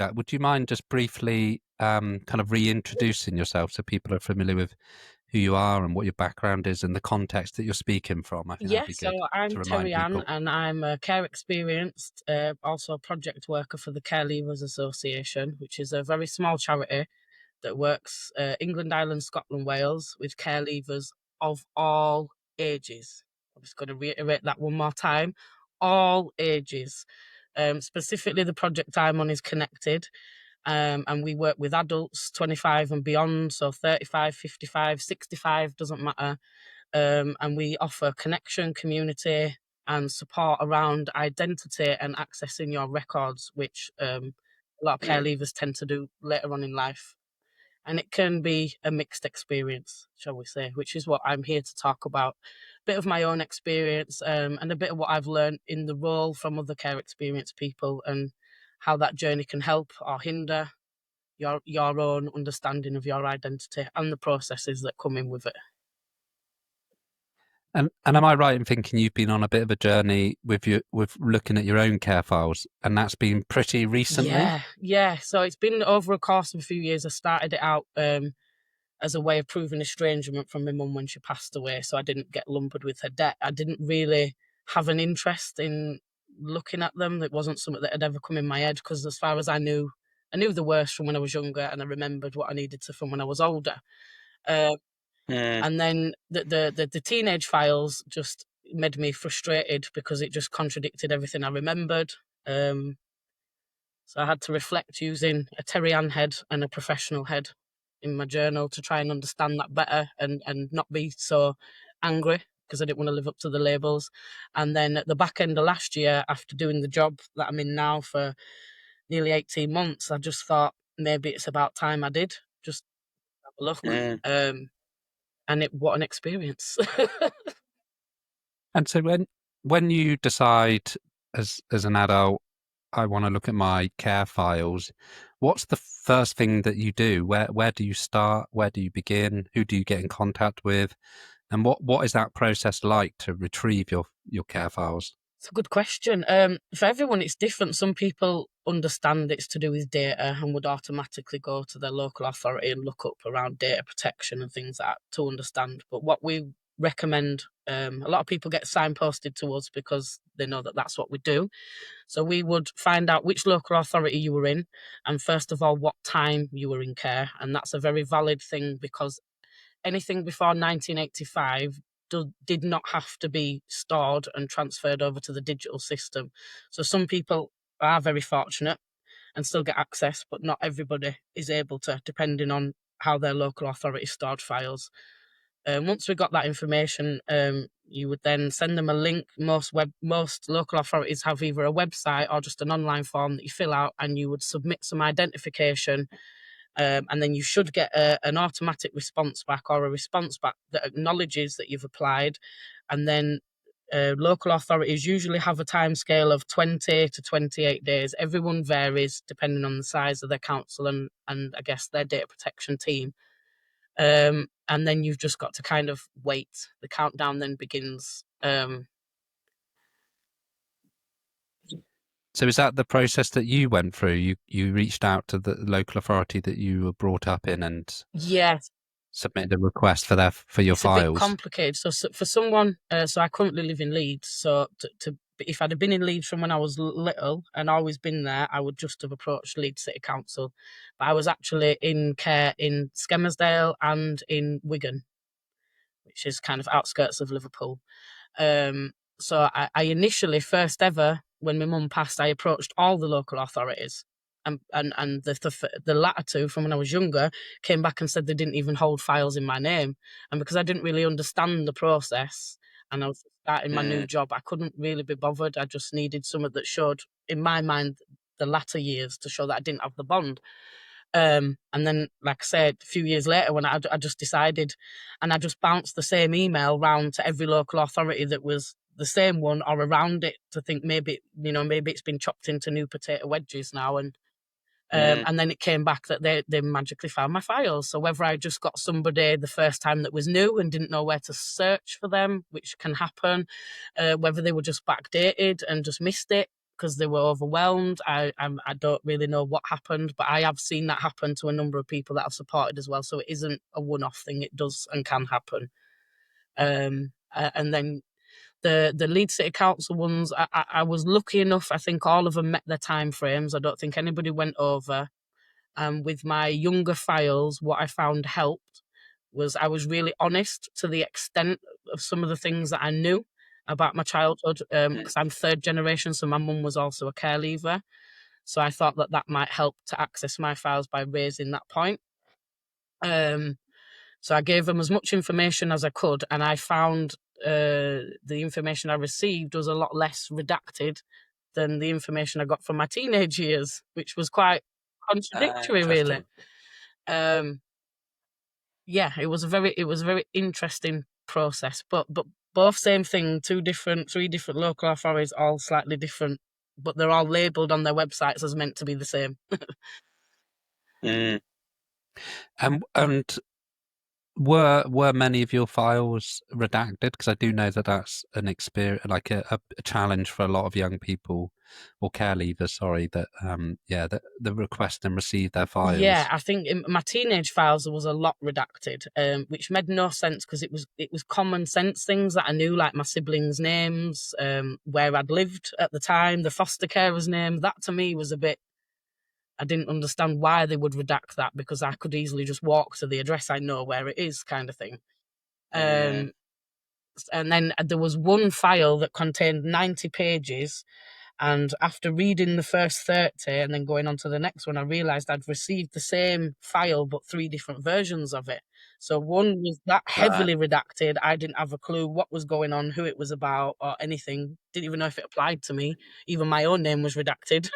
that, would you mind just briefly kind of reintroducing yourself so people are familiar with who you are and what your background is and the context that you're speaking from? I think that'd Yeah, be so good I'm to remind Terri Anne people. and I'm a care experienced, also a project worker for the Care Leavers Association, which is a very small charity that works England, Ireland, Scotland, Wales with care leavers of all ages. I'm just going to reiterate that one more time. All ages. Specifically, the project I'm on is Connected, and we work with adults 25 and beyond, so 35, 55, 65, doesn't matter. And we offer connection, community, and support around identity and accessing your records, which a lot of care leavers tend to do later on in life. And it can be a mixed experience, shall we say, which is what I'm here to talk about. A bit of my own experience, and a bit of what I've learned in the role from other care experienced people, and how that journey can help or hinder your own understanding of your identity and the processes that come in with it. And am I right in thinking you've been on a bit of a journey with looking at your own care files, and that's been pretty recently? Yeah. So it's been over a course of a few years. I started it out as a way of proving estrangement from my mum when she passed away, so I didn't get lumbered with her debt. I didn't really have an interest in looking at them. It wasn't something that had ever come in my head, because as far as I knew the worst from when I was younger, and I remembered what I needed to from when I was older. Uh, Mm. and then the teenage files just made me frustrated because it just contradicted everything I remembered. So I had to reflect using a Terri Anne head and a professional head in my journal to try and understand that better, and not be so angry because I didn't want to live up to the labels. And then at the back end of last year, after doing the job that I'm in now for nearly 18 months, I just thought maybe it's about time I did. Just have a look. Mm. And what an experience. And so when you decide as an adult, I want to look at my care files, what's the first thing that you do? Where do you start? Where do you begin? Who do you get in contact with? And what is that process like to retrieve your care files? It's a good question. For everyone, it's different. Some people understand it's to do with data and would automatically go to their local authority and look up around data protection and things like that to understand. But what we recommend, a lot of people get signposted to us because they know that that's what we do. So we would find out which local authority you were in, and first of all, what time you were in care. And that's a very valid thing, because anything before 1985 did not have to be stored and transferred over to the digital system. So some people are very fortunate and still get access, but not everybody is able to, depending on how their local authority stored files. Once we got that information, you would then send them a link. Most local authorities have either a website or just an online form that you fill out, and you would submit some identification. And then you should get an automatic response back, or a response back that acknowledges that you've applied. And then local authorities usually have a timescale of 20 to 28 days. Everyone varies depending on the size of their council and I guess their data protection team. And then you've just got to kind of wait. The countdown then begins. So is that the process that you went through? You reached out to the local authority that you were brought up in and Yes, submitted a request for your it's a bit files? complicated. So for someone, so I currently live in Leeds. So if I'd have been in Leeds from when I was little and always been there, I would just have approached Leeds City Council. But I was actually in care in Skelmersdale and in Wigan, which is kind of outskirts of Liverpool. So I initially, first ever, when my mum passed, I approached all the local authorities. And the latter two, from when I was younger, came back and said they didn't even hold files in my name. And because I didn't really understand the process and I was starting my new job, I couldn't really be bothered. I just needed something that showed, in my mind, the latter years to show that I didn't have the bond. And then, like I said, a few years later, when I just decided, and I just bounced the same email round to every local authority that was the same one or around it, to think maybe it's been chopped into new potato wedges now. And then it came back that they magically found my files. So whether I just got somebody the first time that was new and didn't know where to search for them, which can happen, whether they were just backdated and just missed it, because they were overwhelmed. I don't really know what happened, but I have seen that happen to a number of people that I've supported as well. So it isn't a one-off thing. It does and can happen. And then the Leeds City Council ones, I was lucky enough. I think all of them met their time frames. I don't think anybody went over. With my younger files, what I found helped was I was really honest to the extent of some of the things that I knew about my childhood, because I'm third generation, so my mum was also a care leaver. So I thought that that might help to access my files by raising that point. So I gave them as much information as I could, and I found the information I received was a lot less redacted than the information I got from my teenage years, which was quite contradictory, really. Interesting. Yeah, it was a very interesting process, but both same thing, three different local authorities, all slightly different, but they're all labelled on their websites as meant to be the same. Mm. And were many of your files redacted? Because I do know that that's an experience, like a challenge for a lot of young people or care leavers. Sorry, that that the request and receive their Yeah, files. I think in my teenage files there was a lot redacted, which made no sense because it was common sense things that I knew, like my siblings' names, where I'd lived at the time, the foster carers' names. That to me was a bit. I didn't understand why they would redact that because I could easily just walk to the address. I know where it is, kind of thing. Mm. Um, and then there was one file that contained 90 pages. And after reading the first 30 and then going on to the next one, I realised I'd received the same file, but three different versions of it. So one was that Right. heavily redacted. I didn't have a clue what was going on, who it was about, or anything. Didn't even know if it applied to me. Even my own name was redacted.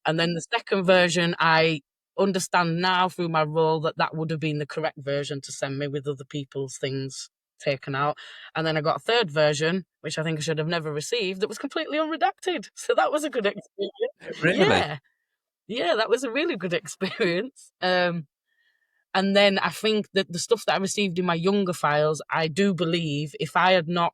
And then the second version, I understand now through my role that that would have been the correct version to send me with other people's things taken out. And then I got a third version, which I think I should have never received, that was completely unredacted. So that was a good experience. Really? Yeah. Yeah, that was a really good experience. And then I think that the stuff that I received in my younger files, I do believe if I had not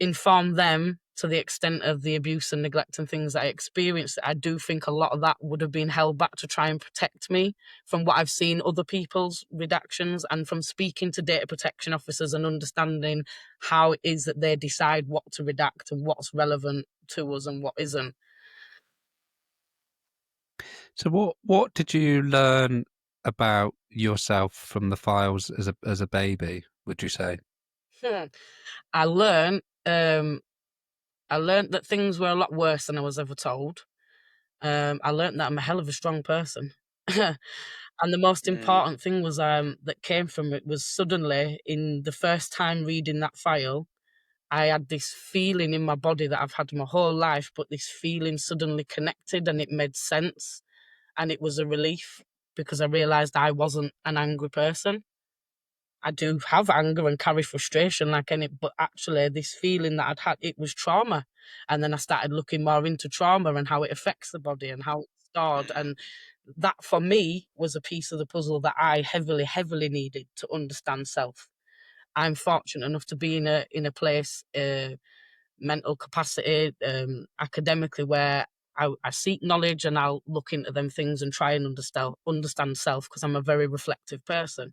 informed them to the extent of the abuse and neglect and things that I experienced, I do think a lot of that would have been held back to try and protect me from what I've seen other people's redactions and from speaking to data protection officers and understanding how it is that they decide what to redact and what's relevant to us and what isn't. So what did you learn about yourself from the files as a baby, would you say? Hmm. I learned I learned that things were a lot worse than I was ever told. I learned that I'm a hell of a strong person. And the most Mm. important thing was that came from it was suddenly in the first time reading that file, I had this feeling in my body that I've had my whole life, but this feeling suddenly connected and it made sense. And it was a relief because I realised I wasn't an angry person. I do have anger and carry frustration like any, but actually this feeling that I'd had, it was trauma. And then I started looking more into trauma and how it affects the body and how it's stored. And that for me was a piece of the puzzle that I heavily, heavily needed to understand self. I'm fortunate enough to be in a place, mental capacity, academically, where I seek knowledge and I'll look into them things and try and understand self because I'm a very reflective person.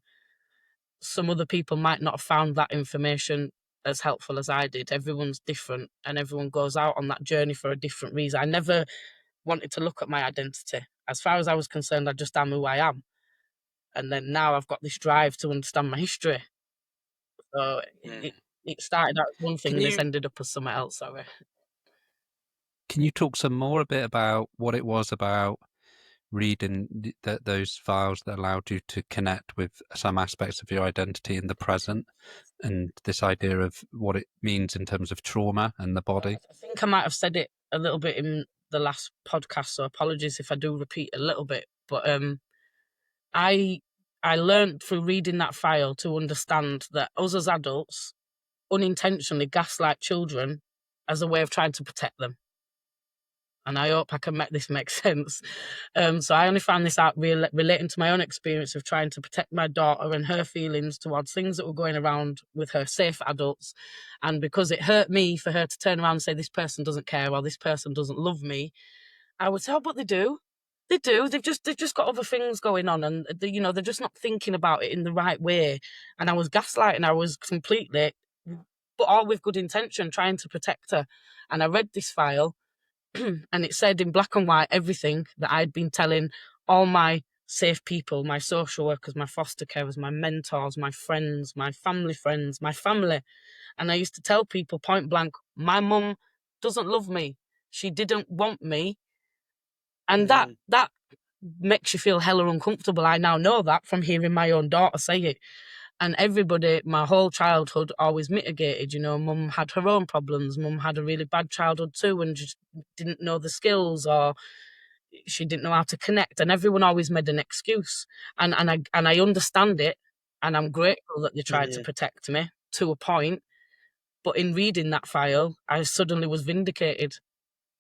Some other people might not have found that information as helpful as I did. Everyone's different and everyone goes out on that journey for a different reason. I never wanted to look at my identity. As far as I was concerned, I just am who I am. And then now I've got this drive to understand my history. So Mm. it started out as one thing Can and it's you ended up as something else. Sorry. can you talk some more a bit about what it was about reading those files that allowed you to connect with some aspects of your identity in the present and this idea of what it means in terms of trauma and the body? I think I might have said it a little bit in the last podcast, so apologies if I do repeat a little bit. But I I learned through reading that file to understand that us as adults unintentionally gaslight children as a way of trying to protect them. and I hope I can make this make sense. So I only found this out relating to my own experience of trying to protect my daughter and her feelings towards things that were going around with her safe adults. And because it hurt me for her to turn around and say, this person doesn't care or this person doesn't love me, I would say, oh, but they do. They do. They've just got other things going on, and they're just not thinking about it in the right way. And I was gaslighting. I was completely, but all with good intention, trying to protect her. And I read this file, and it said in black and white everything that I'd been telling all my safe people, my social workers, my foster carers, my mentors, my friends, my family friends, my family. And I used to tell people point blank, my mum doesn't love me. She didn't want me. And that makes you feel hella uncomfortable. I now know that from hearing my own daughter say it. And everybody, my whole childhood, always mitigated. Mum had her own problems. Mum had a really bad childhood too, and just didn't know the skills, or she didn't know how to connect. And everyone always made an excuse. And I understand it, and I'm grateful that they tried to protect me to a point. But in reading that file, I suddenly was vindicated.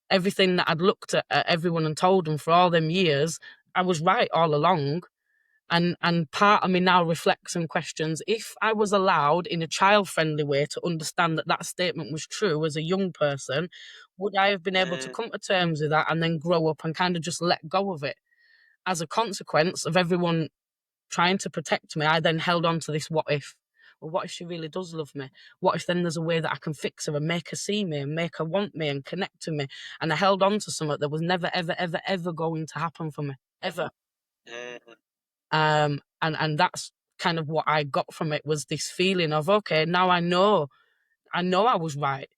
Everything that I'd looked at everyone and told them for all them years, I was right all along. And part of me now reflects and questions if I was allowed in a child-friendly way to understand that that statement was true as a young person, would I have been able to come to terms with that and then grow up and kind of just let go of it? As a consequence of everyone trying to protect me, I then held on to this what if. Well, what if she really does love me? What if then there's a way that I can fix her and make her see me and make her want me and connect to me? And I held on to something that was never, ever, ever, ever going to happen for me. Ever. And that's kind of what I got from it, was this feeling of, okay, now I know I was right.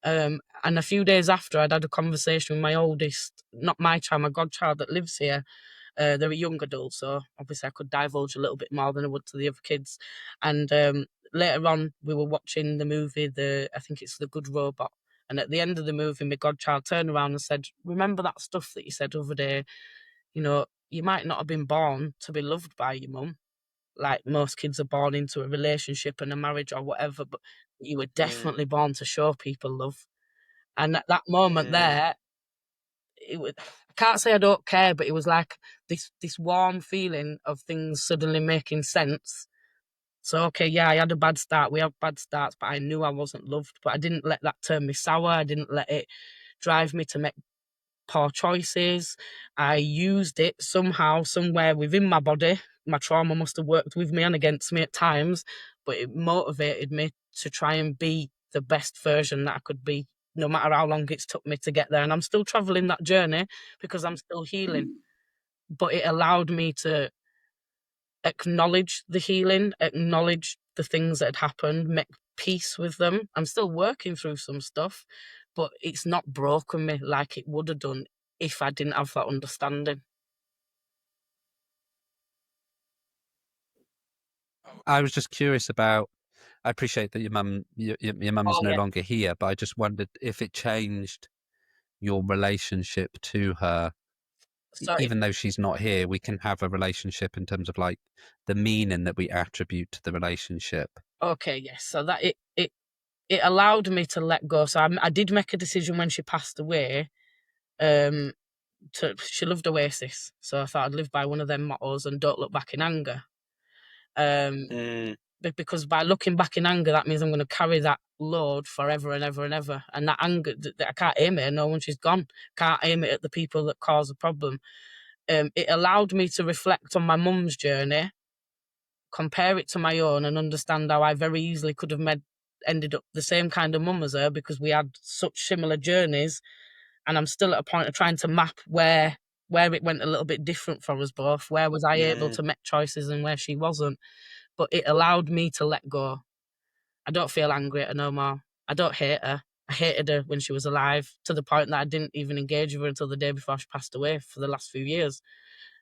And a few days after, I'd had a conversation with my oldest, not my child, my godchild that lives here. They're a young adult, so obviously I could divulge a little bit more than I would to the other kids. And later on, we were watching the movie, I think it's The Good Robot. And at the end of the movie, my godchild turned around and said, remember that stuff that you said the other day? You might not have been born to be loved by your mum. Like most kids are born into a relationship and a marriage or whatever, but you were definitely born to show people love. And at that moment there, it was, I can't say I don't care, but it was like this warm feeling of things suddenly making sense. So okay, yeah, I had a bad start. We have bad starts, but I knew I wasn't loved. But I didn't let that turn me sour. I didn't let it drive me to make poor choices. I used it somehow, somewhere within my body. My trauma must have worked with me and against me at times, but it motivated me to try and be the best version that I could be, no matter how long it's took me to get there. And I'm still traveling that journey because I'm still healing. But it allowed me to acknowledge the healing, acknowledge the things that had happened, make peace with them. I'm still working through some stuff, but it's not broken me like it would have done if I didn't have that understanding. I was just curious about. I appreciate that your mum's Oh no yeah, longer here, but I just wondered if it changed your relationship to her. sorry. Even though she's not here, we can have a relationship in terms of like the meaning that we attribute to the relationship. Okay, yes. So that it allowed me to let go. So I did make a decision when she passed away. Um, she loved Oasis, so I thought I'd live by one of their mottos and don't look back in anger. Um, because by looking back in anger, that means I'm going to carry that load forever and ever and ever. And that anger, I can't aim it at no one, she's gone. Can't aim it at the people that cause the problem. It allowed me to reflect on my mum's journey, compare it to my own, and understand how I very easily could have ended up the same kind of mum as her because we had such similar journeys. And I'm still at a point of trying to map where it went a little bit different for us both. Where was I able to make choices and where she wasn't? But it allowed me to let go. I don't feel angry at her no more. I don't hate her. I hated her when she was alive, to the point that I didn't even engage with her until the day before she passed away for the last few years.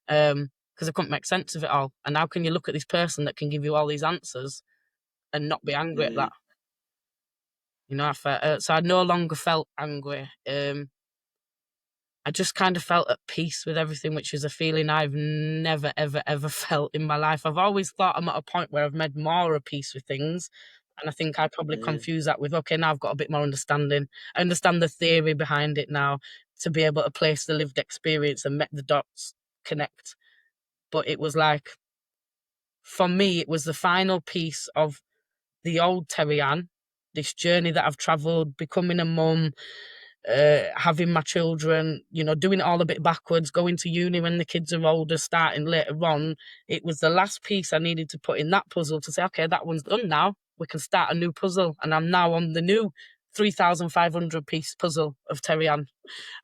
Because I couldn't make sense of it all. And how can you look at this person that can give you all these answers and not be angry at that? So I no longer felt angry. I just kind of felt at peace with everything, which is a feeling I've never, ever, ever felt in my life. I've always thought I'm at a point where I've made more of peace with things. And I think I probably confuse that with, okay, now I've got a bit more understanding. I understand the theory behind it now. to be able to place the lived experience and make the dots connect. But it was like, for me, it was the final piece of the old Terri Anne, this journey that I've travelled, becoming a mum, having my children, doing it all a bit backwards, going to uni when the kids are older, starting later on. It was the last piece I needed to put in that puzzle to say, okay, that one's done now. We can start a new puzzle. And I'm now on the new 3,500 piece puzzle of Terri Anne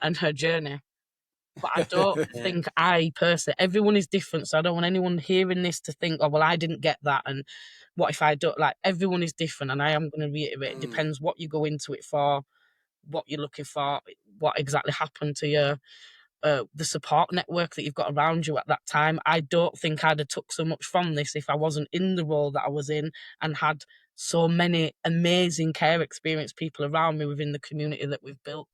and her journey. But I don't think I personally, everyone is different. So I don't want anyone hearing this to think, oh, well, I didn't get that. And what if I don't? Like, everyone is different. And I am going to reiterate, it depends what you go into it for, what you're looking for, what exactly happened to you, the support network that you've got around you at that time. I don't think I'd have took so much from this if I wasn't in the role that I was in and had so many amazing care experienced people around me within the community that we've built.